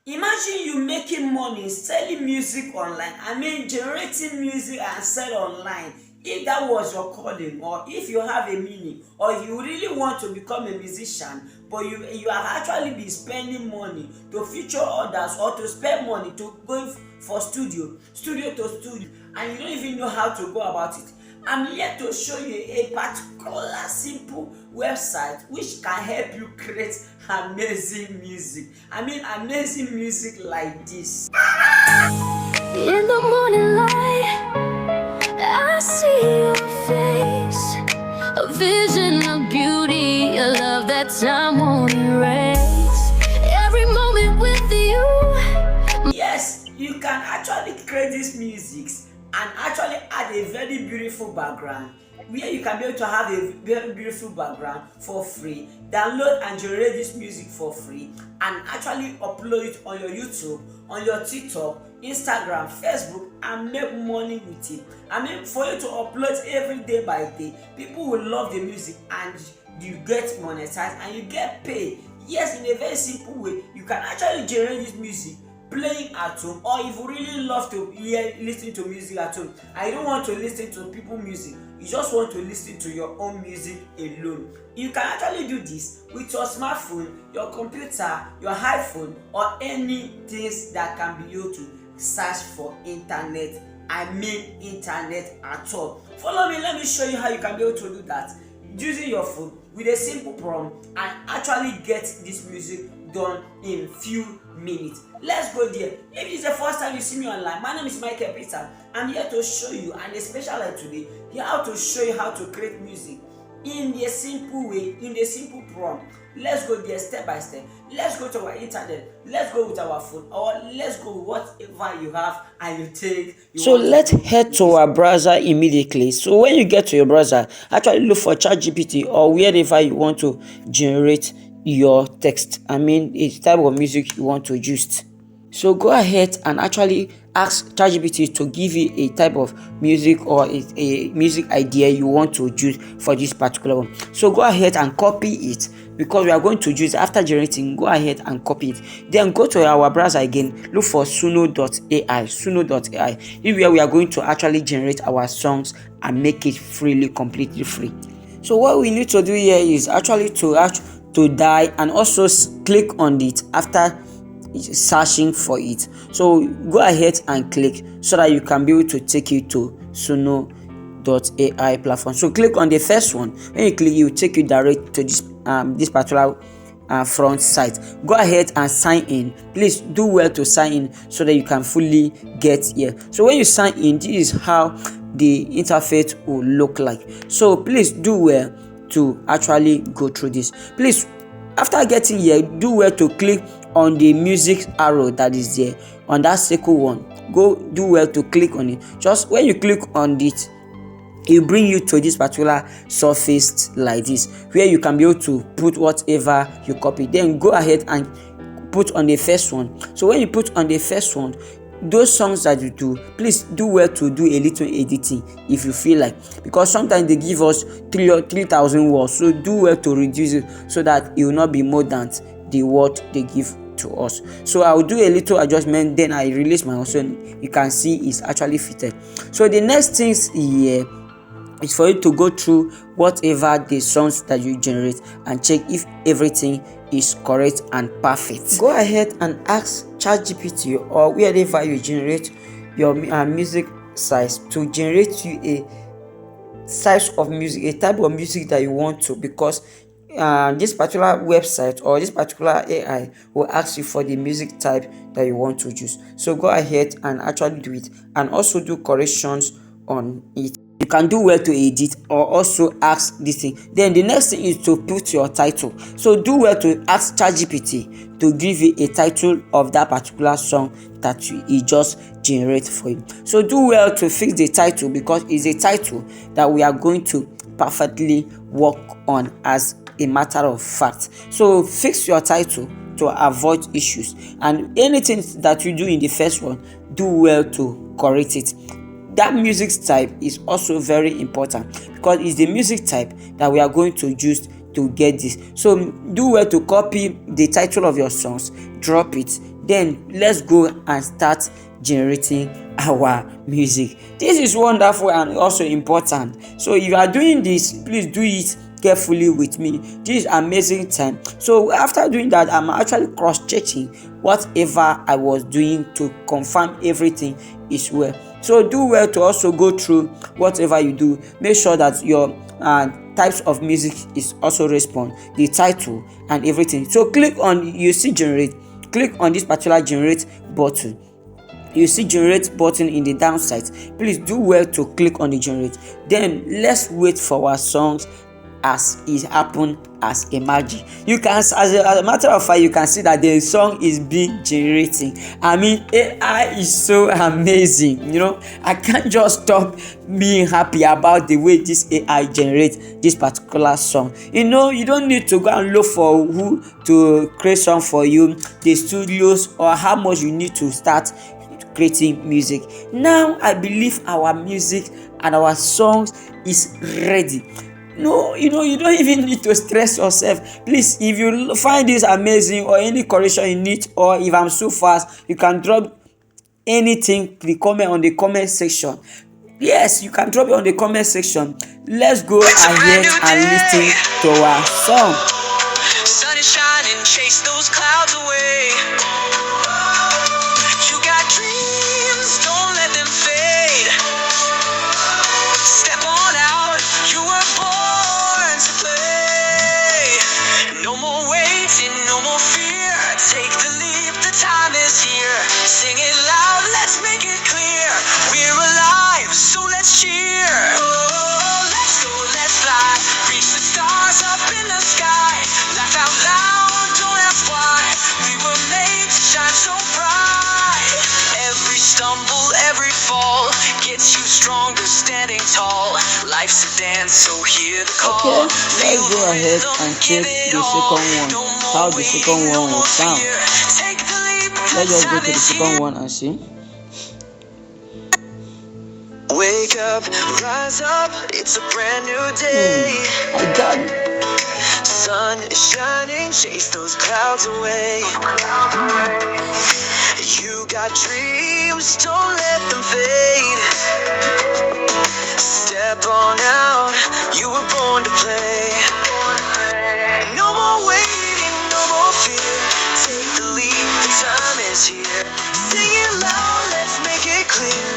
Imagine you making money selling music online. I mean, generating music and sell online. If that was your calling, or if you have a meaning, or if you really want to become a musician, but you have actually been spending money to feature others, or to spend money to go for studio to studio, and you don't even know how to go about it. I'm here to show you a particular simple website which can help you create amazing music. I mean, amazing music like this. In the morning light, I see your face, a vision of beauty, a love that time won't erase. Every moment with you. Yes, you can actually create these musics and actually add a very beautiful background, where you can be able to have a very beautiful background for free, download and generate this music for free, and actually upload it on your YouTube, on your TikTok, Instagram, Facebook, and make money with it. I mean, for you to upload every day by day, people will love the music and you get monetized and you get paid. Yes, in a very simple way, you can actually generate this music playing at home, or if you really love to listen to music at home and you don't want to listen to people music, you just want to listen to your own music alone, you can actually do this with your smartphone, your computer, your iPhone, or anything that can be used to search for internet. I mean internet at all. Follow me, let me show you how you can be able to do that using your phone with a simple prompt and actually get this music done in few minutes. Let's go there. If it's the first time you see me online, my name is Michael Peter. I'm here to show you, and especially today, here how to show you how to create music in a simple way, in a simple prompt. Let's go there step by step. Let's go to our internet. Let's go with our phone, or let's go with whatever you have and you take. So let's head to our browser immediately. So when you get to your browser, actually look for ChatGPT or wherever you want to generate your text. I mean, it's type of music you want to use. So go ahead and actually ask ChatGPT to give you a type of music or a music idea you want to use for this particular one. So go ahead and copy it, because we are going to use it after generating. Go ahead and copy it. Then go to our browser again, look for suno.ai. This is where we are going to actually generate our songs and make it completely free. So what we need to do here is actually to die and also click on it after searching for it. So go ahead and click so that you can be able to take you to suno.ai platform. So click on the first one. When you click, it will take you direct to this particular front site. Go ahead and sign in. Please do well to sign in so that you can fully get here. So when you sign in, this is how the interface will look like. So please do well to actually go through this. Please, after getting here, do well to click on the music arrow that is there on that circle one. Do well to click on it. Just when you click on it, it will bring you to this particular surface like this, where you can be able to put whatever you copy. Then go ahead and put on the first one. So when you put on the first one, those songs that you do, please do well to do a little editing if you feel like, because sometimes they give us 3,000 words. So do well to reduce it so that it will not be more than the word they give to us. So I will do a little adjustment, then I release my own, so you can see it's actually fitted. So the next things here is for you to go through whatever the songs that you generate and check if everything is correct and perfect. Go ahead and ask ChatGPT or wherever you generate your music size to generate you a size of music, a type of music that you want to, because this particular website or this particular AI will ask you for the music type that you want to use. So go ahead and actually do it, and also do corrections on it. You can do well to edit or also ask this thing. Then the next thing is to put your title. So do well to ask ChatGPT to give you a title of that particular song that he just generate for you. So do well to fix the title, because it's a title that we are going to perfectly work on as a matter of fact. So fix your title to avoid issues, and anything that you do in the first one, do well to correct it. That music type is also very important, because it's the music type that we are going to use to get this. So do well to copy the title of your songs, drop it, then let's go and start generating our music. This is wonderful and also important. So if you are doing this, please do it carefully with me. This is amazing time. So after doing that, I'm actually cross-checking whatever I was doing to confirm everything is well. So do well to also go through whatever you do. Make sure that your types of music is also respond, the title and everything. So click on, you see generate, click on this particular generate button. You see generate button in the downside. Please do well to click on the generate. Then let's wait for our songs as it happen as a magic. You can, as a matter of fact, you can see that the song is being generating. I mean, AI is so amazing. I can't just stop being happy about the way this AI generates this particular song. You don't need to go and look for who to create song for you, the studios, or how much you need to start creating music. Now I believe our music and our songs is ready. No, you don't even need to stress yourself. Please, if you find this amazing or any correction you need, or if I'm so fast, you can drop anything on the comment section. Yes, you can drop it on the comment section. Let's go ahead and listen to our song. Sun is shining, chase those clouds away. You got dreams, don't let them fade. Step on out, you were born to play. No more waiting, no more fear. Take the leap, the time is here. Sing it loud, let's make it clear. We're alive, so let's cheer. Oh, let's go, let's fly. Reach the stars up in the sky. Laugh out loud, don't ask why. We were made to shine so bright. Every stumble, every fall gets you stronger, standing tall. Life's a dance, so hear the call. Okay, let's go ahead and check the second one. How the second one will sound. Let's just go to the second one and see. Wake up, rise up, it's a brand new day. I got it. Sun is shining, chase those clouds away. You got dreams, don't let them fade. Step on out, you were born to play. No more waiting, no more fear. Take the leap, the time is here. Sing it loud, let's make it clear.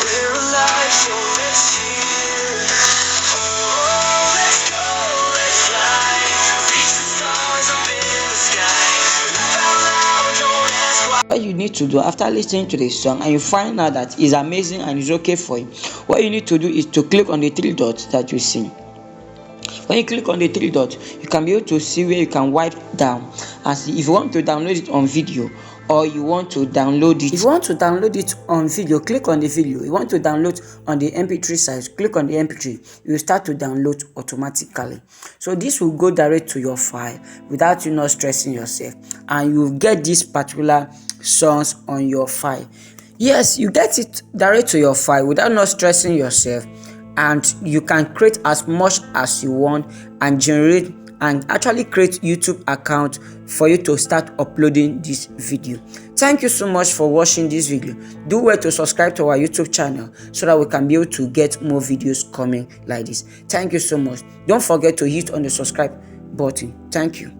We're alive, so let's cheer. Oh, let's go, let's fly. Reach the stars up in the sky. Laugh out loud, don't ask why. What you need to do after listening to the song and you find out that it's amazing and it's okay for you, what you need to do is to click on the three dots that you see. When you click on the three dots, you can be able to see where you can wipe down and see if you want to download it on video or you want to download it. If you want to download it on video, click on the video. You want to download on the mp3 size, click on the mp3. You will start to download automatically. So this will go direct to your file without you not stressing yourself, and you will get this particular songs on your file. Yes, you get it direct to your file without not stressing yourself, and you can create as much as you want and generate and actually create YouTube account for you to start uploading this video. Thank you so much for watching this video. Do well to subscribe to our YouTube channel so that we can be able to get more videos coming like this. Thank you so much. Don't forget to hit on the subscribe button. Thank you.